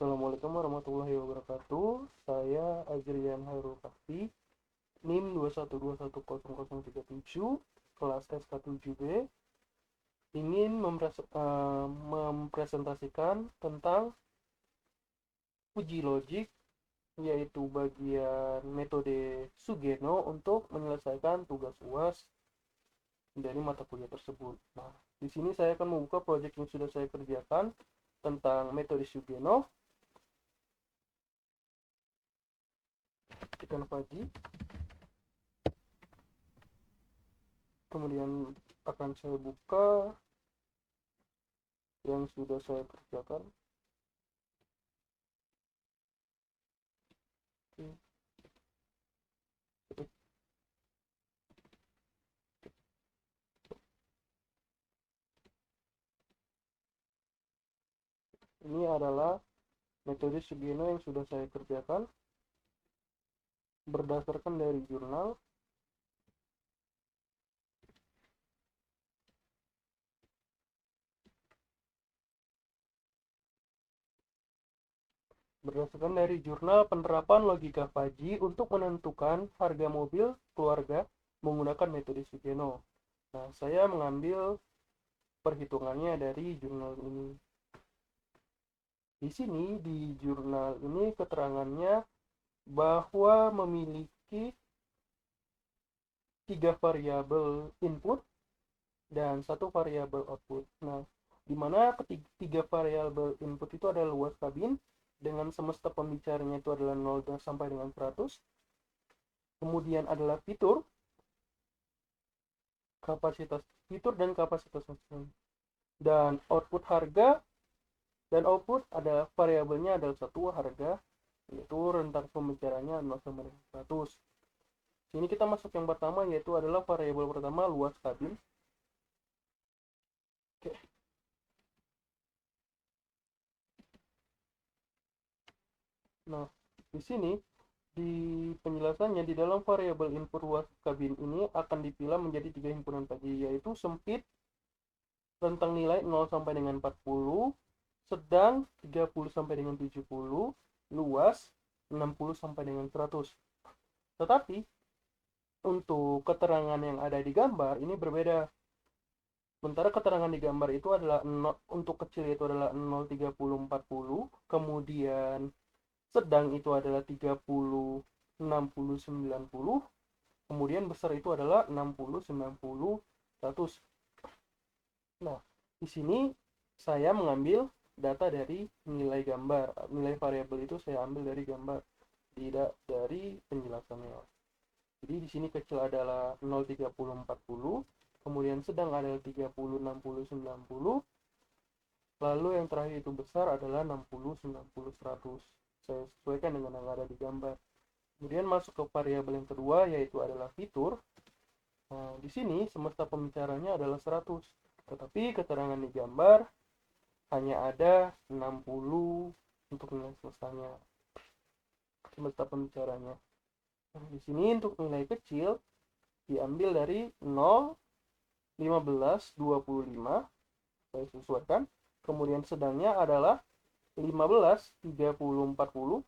Assalamualaikum warahmatullahi wabarakatuh. Saya Azrian Hairul Kahfi, NIM 2121037, kelas SK7B, ingin mempresentasikan tentang uji logik, yaitu bagian metode Sugeno untuk menyelesaikan tugas UAS dari mata kuliah tersebut. Nah, di sini saya akan membuka proyek yang sudah saya kerjakan tentang metode Sugeno. Tekan pagi, kemudian akan saya buka yang sudah saya kerjakan. Ini adalah metode Sugeno yang sudah saya kerjakan berdasarkan dari jurnal. Berdasarkan dari jurnal penerapan logika Fajri untuk menentukan harga mobil keluarga menggunakan metode Sugeno. Nah, saya mengambil perhitungannya dari jurnal ini. Di sini di jurnal ini keterangannya bahwa memiliki 3 variabel input dan 1 variabel output. Nah, di mana ketiga variabel input itu adalah luas kabin dengan semesta pembicaranya itu adalah 0 sampai dengan 100. Kemudian adalah fitur, kapasitas fitur dan kapasitas mesin. Dan output harga dan output adalah variabelnya adalah satu harga, yaitu rentang pembicaranya 0 sampai dengan 100. Sini kita masuk yang pertama, yaitu adalah variabel pertama luas kabin. Oke. Nah, di sini di penjelasannya di dalam variabel input luas kabin ini akan dipilah menjadi 3 himpunan tadi, yaitu sempit rentang nilai 0 sampai dengan 40, sedang 30 sampai dengan 70, luas 60 sampai dengan 100. Tetapi untuk keterangan yang ada di gambar ini berbeda. Sementara keterangan di gambar itu adalah 0, untuk kecil itu adalah 0, 30, 40, kemudian sedang itu adalah 30, 60, 90, kemudian besar itu adalah 60, 90, 100. Nah, di sini saya mengambil data dari nilai gambar. Nilai variabel itu saya ambil dari gambar, tidak dari penjelasannya. Jadi di sini kecil adalah 0, 30, 40, kemudian sedang adalah 30, 60, 90, lalu yang terakhir itu besar adalah 60, 90, 100. Saya sesuaikan dengan yang ada di gambar. Kemudian masuk ke variabel yang kedua, yaitu adalah fitur. Nah, di sini semesta pembicaranya adalah 100, tetapi keterangan di gambar hanya ada 60 untuk nilai semestanya, semesta pembicaranya. Nah, di sini untuk nilai kecil diambil dari 0, 15, 25, saya sesuaikan. Kemudian sedangnya adalah 15, 30, 40,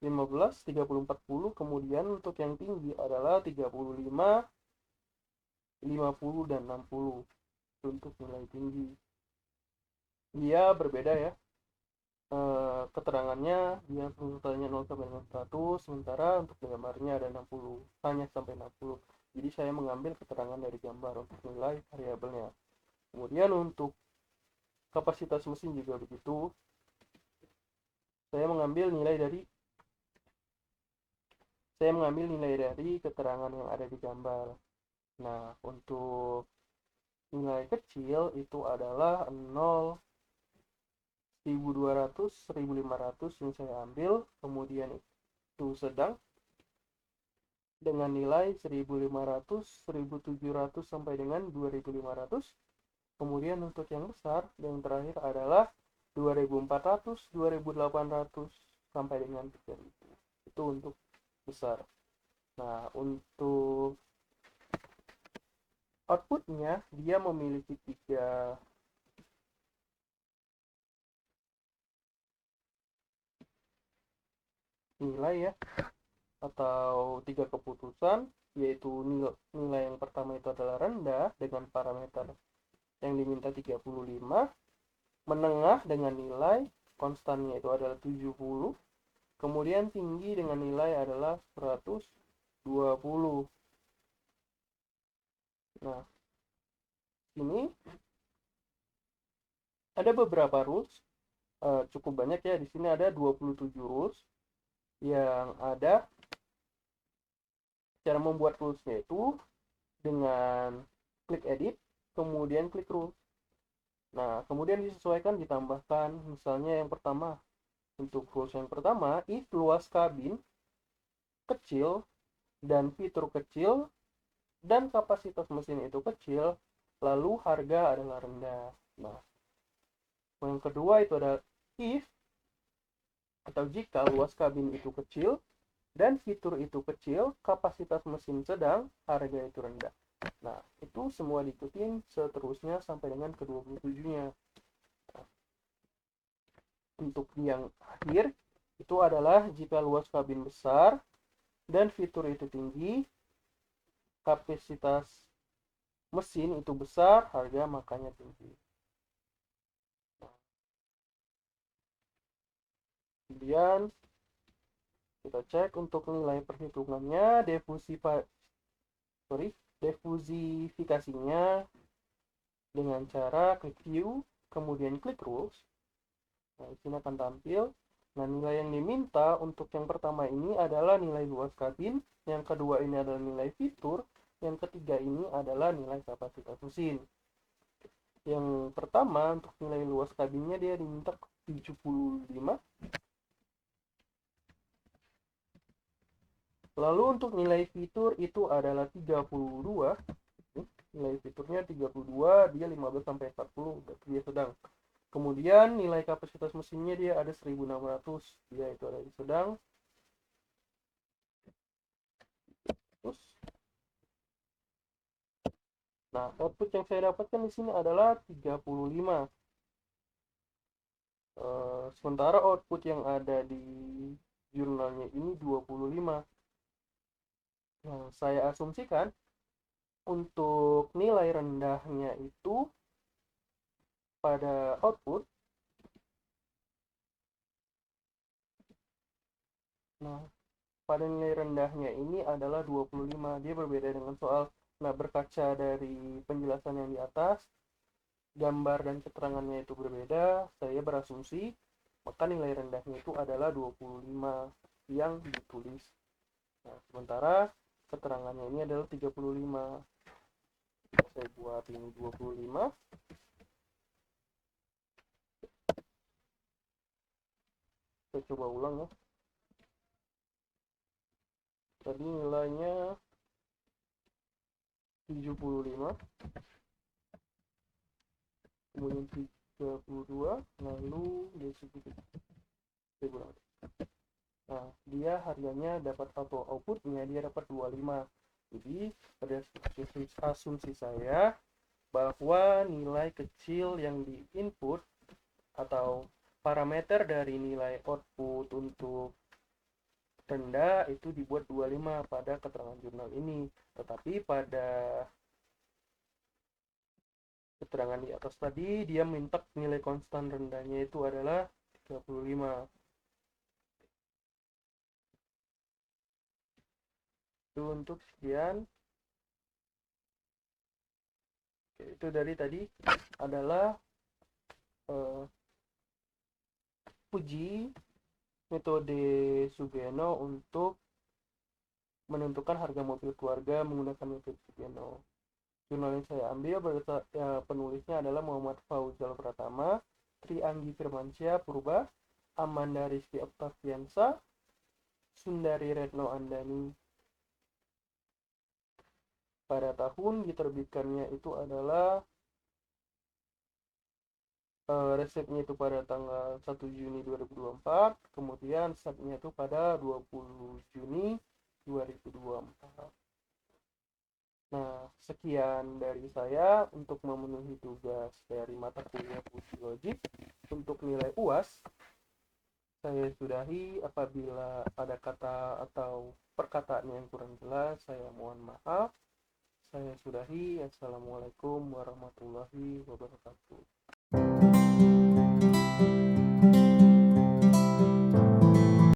15, 30, 40. Kemudian untuk yang tinggi adalah 35, 50, dan 60 untuk nilai tinggi. Dia berbeda ya, keterangannya dia urutannya 0 sampai 100, sementara untuk gambarnya ada 60, hanya sampai 60. Jadi saya mengambil keterangan dari gambar untuk nilai variabelnya. Kemudian untuk kapasitas mesin juga begitu, saya mengambil nilai dari keterangan yang ada di gambar. Nah, untuk nilai kecil itu adalah 0, 1200, 1500 yang saya ambil. Kemudian itu sedang dengan nilai 1500, 1700 sampai dengan 2500. Kemudian untuk yang besar yang terakhir adalah 2400, 2800 sampai dengan 3000. Itu untuk besar. Nah, untuk outputnya dia memiliki tiga nilai ya, atau tiga keputusan, yaitu nilai yang pertama itu adalah rendah dengan parameter yang diminta 35, menengah dengan nilai konstannya itu adalah 70, kemudian tinggi dengan nilai adalah 120. Nah, ini ada beberapa rules, cukup banyak ya. Di sini ada 27 rules yang ada. Cara membuat rulesnya itu dengan klik edit, kemudian klik rules. Nah, kemudian disesuaikan, ditambahkan. Misalnya yang pertama, untuk rules yang pertama, if luas kabin kecil dan fitur kecil dan kapasitas mesin itu kecil, lalu harga adalah rendah. Nah, yang kedua itu ada if atau jika luas kabin itu kecil dan fitur itu kecil, kapasitas mesin sedang, harga itu rendah. Nah, itu semua diikutin seterusnya sampai dengan ke-27-nya. Nah, untuk yang akhir, itu adalah jika luas kabin besar dan fitur itu tinggi, kapasitas mesin itu besar, harga makanya tinggi. Kemudian kita cek untuk nilai perhitungannya, defusifikasinya dengan cara klik view, kemudian klik rules. Nah, di sini akan tampil. Nah, nilai yang diminta untuk yang pertama ini adalah nilai luas kabin, yang kedua ini adalah nilai fitur, yang ketiga ini adalah nilai kapasitas mesin. Yang pertama untuk nilai luas kabinnya dia diminta 75. Lalu untuk nilai fitur itu adalah 32. Nilai fiturnya 32, dia 15 sampai 40, dia sedang. Kemudian nilai kapasitas mesinnya dia ada 1600, dia itu ada di sedang. Terus, nah, output yang saya dapatkan di sini adalah 35. Sementara output yang ada di jurnalnya ini 25. Nah, saya asumsikan untuk nilai rendahnya itu pada output. Nah, pada nilai rendahnya ini adalah 25. Dia berbeda dengan soal. Nah, berkaca dari penjelasan yang di atas, gambar dan keterangannya itu berbeda, saya berasumsi maka nilai rendahnya itu adalah 25 yang ditulis. Nah, sementara keterangannya ini adalah 35. Saya buat ini 25. Saya coba ulang ya. Tadi nilainya 75, kemudian 32, lalu dia sedikit saya ulang. Nah, dia harganya dapat atau outputnya dia dapat 25. Jadi pada asumsi saya bahwa nilai kecil yang di input atau parameter dari nilai output untuk rendah itu dibuat 25 pada keterangan jurnal ini. Tetapi pada keterangan di atas tadi dia minta nilai konstan rendahnya itu adalah 35. Itu untuk sekian. Oke, itu dari tadi adalah uji metode Sugeno untuk menentukan harga mobil keluarga menggunakan metode Sugeno. Jurnal yang saya ambil penulisnya adalah Muhammad Fauzal Pratama, Tri Anggi Firmansyah Purba, Amanda Rizky Octaviansa, Sundari Retno Andani. Pada tahun diterbitkannya itu adalah resepnya itu pada tanggal 1 Juni 2024, kemudian setnya itu pada 20 Juni 2024. Nah, sekian dari saya untuk memenuhi tugas dari mata kuliah Fungsi Logik untuk nilai UAS. Saya sudahi. Apabila ada kata atau perkataan yang kurang jelas, saya mohon maaf. Saya sudahi. Assalamualaikum warahmatullahi wabarakatuh.